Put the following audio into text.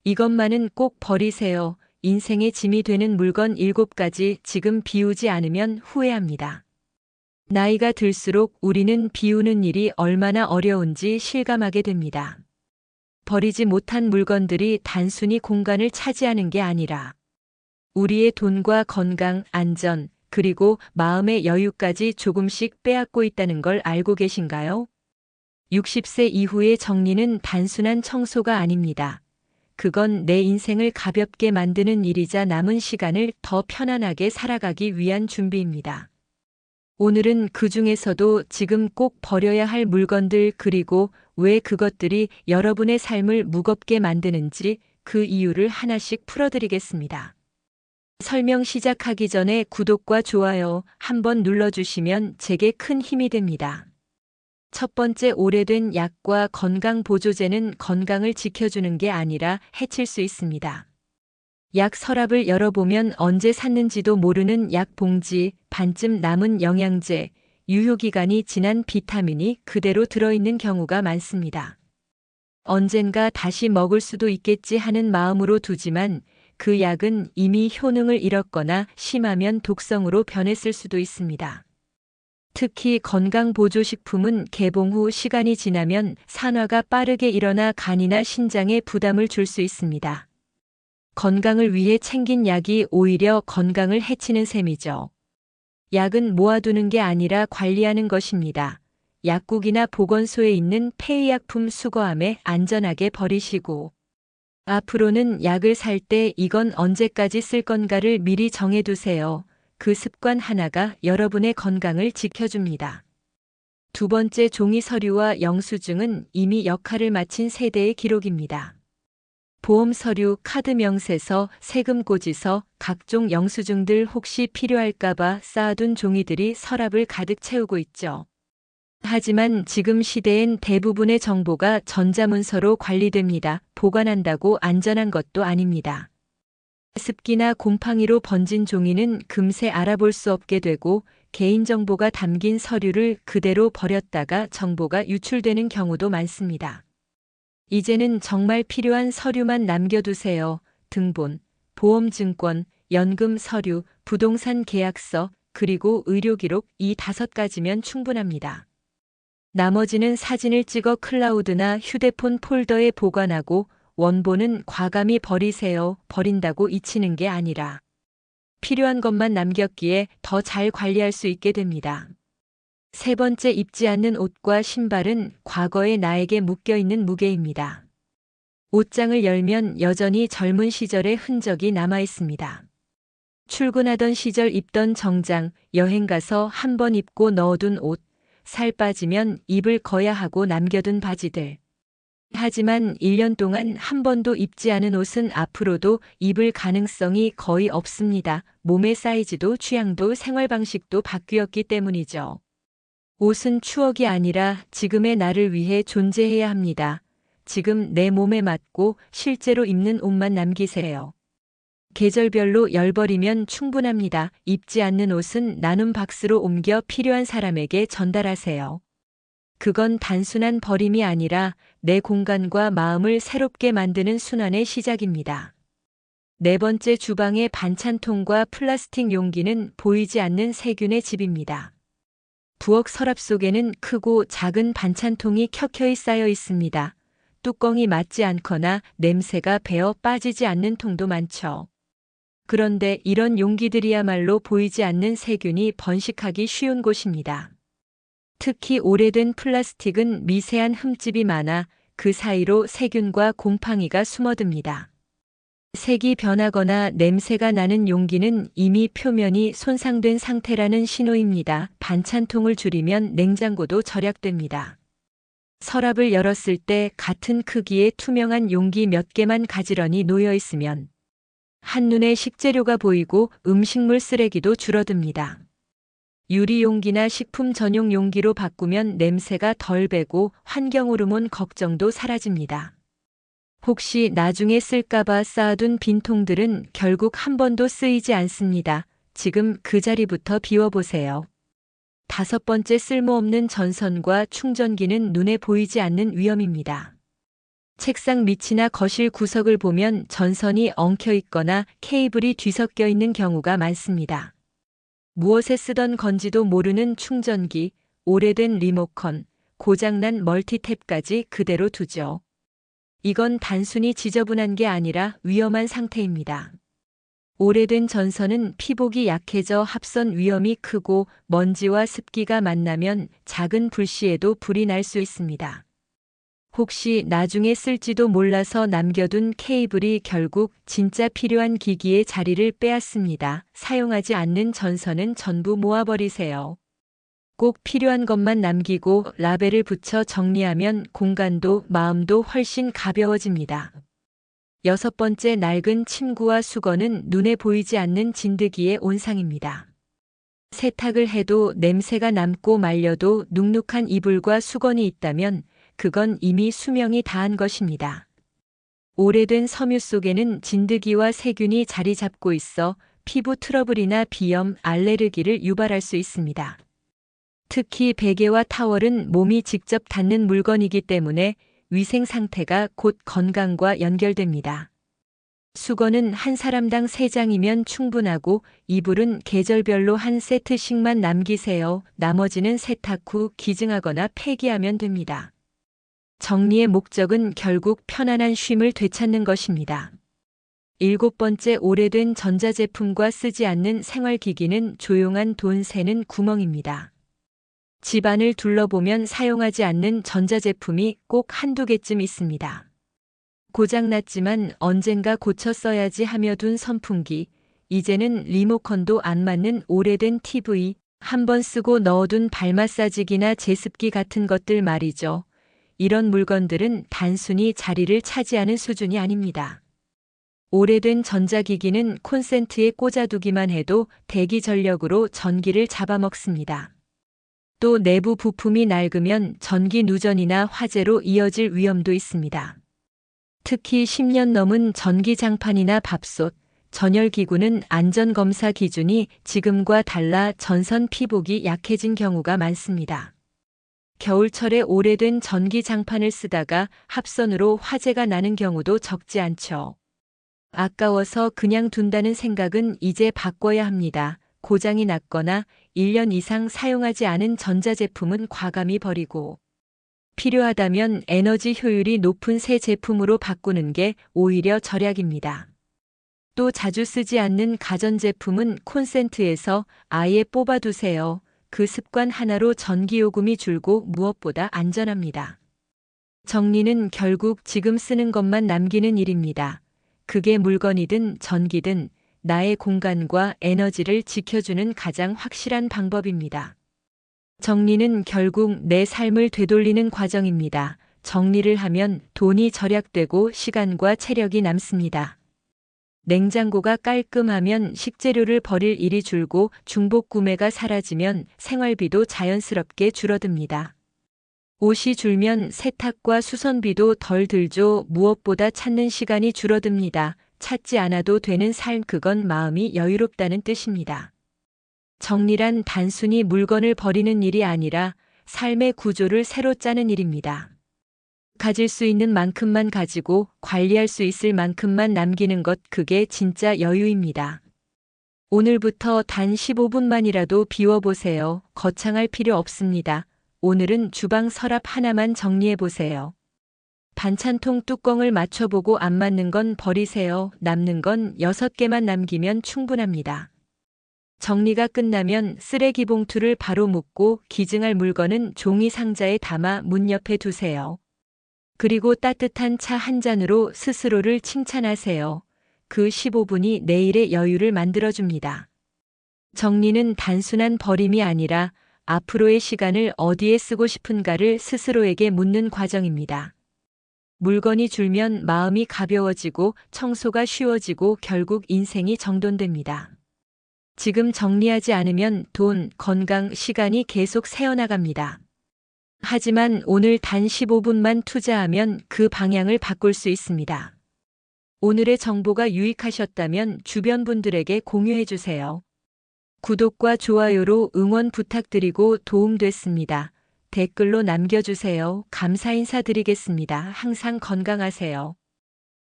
이것만은 꼭 버리세요. 인생의 짐이 되는 물건 7가지 지금 비우지 않으면 후회합니다. 나이가 들수록 우리는 비우는 일이 얼마나 어려운지 실감하게 됩니다. 버리지 못한 물건들이 단순히 공간을 차지하는 게 아니라 우리의 돈과 건강, 안전, 그리고 마음의 여유까지 조금씩 빼앗고 있다는 걸 알고 계신가요? 60세 이후의 정리는 단순한 청소가 아닙니다. 그건 내 인생을 가볍게 만드는 일이자 남은 시간을 더 편안하게 살아가기 위한 준비입니다. 오늘은 그 중에서도 지금 꼭 버려야 할 물건들 그리고 왜 그것들이 여러분의 삶을 무겁게 만드는지 그 이유를 하나씩 풀어드리겠습니다. 설명 시작하기 전에 구독과 좋아요 한번 눌러주시면 제게 큰 힘이 됩니다. 첫 번째, 오래된 약과 건강보조제는 건강을 지켜주는 게 아니라 해칠 수 있습니다. 약 서랍을 열어보면 언제 샀는지도 모르는 약 봉지, 반쯤 남은 영양제, 유효기간이 지난 비타민이 그대로 들어있는 경우가 많습니다. 언젠가 다시 먹을 수도 있겠지 하는 마음으로 두지만 그 약은 이미 효능을 잃었거나 심하면 독성으로 변했을 수도 있습니다. 특히 건강보조식품은 개봉 후 시간이 지나면 산화가 빠르게 일어나 간이나 신장에 부담을 줄 수 있습니다. 건강을 위해 챙긴 약이 오히려 건강을 해치는 셈이죠. 약은 모아두는 게 아니라 관리하는 것입니다. 약국이나 보건소에 있는 폐의약품 수거함에 안전하게 버리시고 앞으로는 약을 살 때 이건 언제까지 쓸 건가를 미리 정해두세요. 그 습관 하나가 여러분의 건강을 지켜줍니다. 두 번째, 종이 서류와 영수증은 이미 역할을 마친 세대의 기록입니다. 보험 서류, 카드 명세서, 세금 고지서, 각종 영수증들 혹시 필요할까봐 쌓아둔 종이들이 서랍을 가득 채우고 있죠. 하지만 지금 시대엔 대부분의 정보가 전자문서로 관리됩니다. 보관한다고 안전한 것도 아닙니다. 습기나 곰팡이로 번진 종이는 금세 알아볼 수 없게 되고 개인정보가 담긴 서류를 그대로 버렸다가 정보가 유출되는 경우도 많습니다. 이제는 정말 필요한 서류만 남겨두세요. 등본, 보험증권, 연금 서류, 부동산 계약서, 그리고 의료기록 이 5가지면 충분합니다. 나머지는 사진을 찍어 클라우드나 휴대폰 폴더에 보관하고 원본은 과감히 버리세요. 버린다고 잊히는 게 아니라 필요한 것만 남겼기에 더 잘 관리할 수 있게 됩니다. 세 번째, 입지 않는 옷과 신발은 과거의 나에게 묶여있는 무게입니다. 옷장을 열면 여전히 젊은 시절의 흔적이 남아 있습니다. 출근하던 시절 입던 정장, 여행 가서 한 번 입고 넣어둔 옷, 살 빠지면 입을 거야 하고 남겨둔 바지들. 하지만 1년 동안 한 번도 입지 않은 옷은 앞으로도 입을 가능성이 거의 없습니다. 몸의 사이즈도 취향도 생활 방식도 바뀌었기 때문이죠. 옷은 추억이 아니라 지금의 나를 위해 존재해야 합니다. 지금 내 몸에 맞고 실제로 입는 옷만 남기세요. 계절별로 열버리면 충분합니다. 입지 않는 옷은 나눔 박스로 옮겨 필요한 사람에게 전달하세요. 그건 단순한 버림이 아니라 내 공간과 마음을 새롭게 만드는 순환의 시작입니다. 네 번째, 주방의 반찬통과 플라스틱 용기는 보이지 않는 세균의 집입니다. 부엌 서랍 속에는 크고 작은 반찬통이 켜켜이 쌓여 있습니다. 뚜껑이 맞지 않거나 냄새가 배어 빠지지 않는 통도 많죠. 그런데 이런 용기들이야말로 보이지 않는 세균이 번식하기 쉬운 곳입니다. 특히 오래된 플라스틱은 미세한 흠집이 많아 그 사이로 세균과 곰팡이가 숨어듭니다. 색이 변하거나 냄새가 나는 용기는 이미 표면이 손상된 상태라는 신호입니다. 반찬통을 줄이면 냉장고도 절약됩니다. 서랍을 열었을 때 같은 크기의 투명한 용기 몇 개만 가지런히 놓여 있으면 한눈에 식재료가 보이고 음식물 쓰레기도 줄어듭니다. 유리 용기나 식품 전용 용기로 바꾸면 냄새가 덜 배고 환경 호르몬 걱정도 사라집니다. 혹시 나중에 쓸까봐 쌓아둔 빈통들은 결국 한 번도 쓰이지 않습니다. 지금 그 자리부터 비워보세요. 다섯 번째, 쓸모없는 전선과 충전기는 눈에 보이지 않는 위험입니다. 책상 밑이나 거실 구석을 보면 전선이 엉켜 있거나 케이블이 뒤섞여 있는 경우가 많습니다. 무엇에 쓰던 건지도 모르는 충전기, 오래된 리모컨, 고장난 멀티탭까지 그대로 두죠. 이건 단순히 지저분한 게 아니라 위험한 상태입니다. 오래된 전선은 피복이 약해져 합선 위험이 크고 먼지와 습기가 만나면 작은 불씨에도 불이 날 수 있습니다. 혹시 나중에 쓸지도 몰라서 남겨둔 케이블이 결국 진짜 필요한 기기의 자리를 빼앗습니다. 사용하지 않는 전선은 전부 모아버리세요. 꼭 필요한 것만 남기고 라벨을 붙여 정리하면 공간도 마음도 훨씬 가벼워집니다. 6번째, 낡은 침구와 수건은 눈에 보이지 않는 진드기의 온상입니다. 세탁을 해도 냄새가 남고 말려도 눅눅한 이불과 수건이 있다면 그건 이미 수명이 다한 것입니다. 오래된 섬유 속에는 진드기와 세균이 자리 잡고 있어 피부 트러블이나 비염, 알레르기를 유발할 수 있습니다. 특히 베개와 타월은 몸이 직접 닿는 물건이기 때문에 위생 상태가 곧 건강과 연결됩니다. 수건은 한 사람당 3장이면 충분하고 이불은 계절별로 한 세트씩만 남기세요. 나머지는 세탁 후 기증하거나 폐기하면 됩니다. 정리의 목적은 결국 편안한 쉼을 되찾는 것입니다. 7번째, 오래된 전자제품과 쓰지 않는 생활기기는 조용한 돈 새는 구멍입니다. 집안을 둘러보면 사용하지 않는 전자제품이 꼭 한두 개쯤 있습니다. 고장났지만 언젠가 고쳐 써야지 하며 둔 선풍기, 이제는 리모컨도 안 맞는 오래된 TV, 한번 쓰고 넣어둔 발 마사지기나 제습기 같은 것들 말이죠. 이런 물건들은 단순히 자리를 차지하는 수준이 아닙니다. 오래된 전자기기는 콘센트에 꽂아두기만 해도 대기 전력으로 전기를 잡아먹습니다. 또 내부 부품이 낡으면 전기 누전이나 화재로 이어질 위험도 있습니다. 특히 10년 넘은 전기장판이나 밥솥, 전열기구는 안전검사 기준이 지금과 달라 전선 피복이 약해진 경우가 많습니다. 겨울철에 오래된 전기장판을 쓰다가 합선으로 화재가 나는 경우도 적지 않죠. 아까워서 그냥 둔다는 생각은 이제 바꿔야 합니다. 고장이 났거나 1년 이상 사용하지 않은 전자제품은 과감히 버리고 필요하다면 에너지 효율이 높은 새 제품으로 바꾸는 게 오히려 절약입니다. 또 자주 쓰지 않는 가전제품은 콘센트에서 아예 뽑아두세요. 그 습관 하나로 전기요금이 줄고 무엇보다 안전합니다. 정리는 결국 지금 쓰는 것만 남기는 일입니다. 그게 물건이든 전기든 나의 공간과 에너지를 지켜주는 가장 확실한 방법입니다. 정리는 결국 내 삶을 되돌리는 과정입니다. 정리를 하면 돈이 절약되고 시간과 체력이 남습니다. 냉장고가 깔끔하면 식재료를 버릴 일이 줄고 중복 구매가 사라지면 생활비도 자연스럽게 줄어듭니다. 옷이 줄면 세탁과 수선비도 덜 들죠. 무엇보다 찾는 시간이 줄어듭니다. 찾지 않아도 되는 삶, 그건 마음이 여유롭다는 뜻입니다. 정리란 단순히 물건을 버리는 일이 아니라 삶의 구조를 새로 짜는 일입니다. 가질 수 있는 만큼만 가지고 관리할 수 있을 만큼만 남기는 것, 그게 진짜 여유입니다. 오늘부터 단 15분만이라도 비워보세요. 거창할 필요 없습니다. 오늘은 주방 서랍 하나만 정리해보세요. 반찬통 뚜껑을 맞춰보고 안 맞는 건 버리세요. 남는 건 6개만 남기면 충분합니다. 정리가 끝나면 쓰레기 봉투를 바로 묶고 기증할 물건은 종이 상자에 담아 문 옆에 두세요. 그리고 따뜻한 차 한 잔으로 스스로를 칭찬하세요. 그 15분이 내일의 여유를 만들어줍니다. 정리는 단순한 버림이 아니라 앞으로의 시간을 어디에 쓰고 싶은가를 스스로에게 묻는 과정입니다. 물건이 줄면 마음이 가벼워지고 청소가 쉬워지고 결국 인생이 정돈됩니다. 지금 정리하지 않으면 돈, 건강, 시간이 계속 새어나갑니다. 하지만 오늘 단 15분만 투자하면 그 방향을 바꿀 수 있습니다. 오늘의 정보가 유익하셨다면 주변 분들에게 공유해 주세요. 구독과 좋아요로 응원 부탁드리고 도움됐습니다. 댓글로 남겨주세요. 감사 인사드리겠습니다. 항상 건강하세요.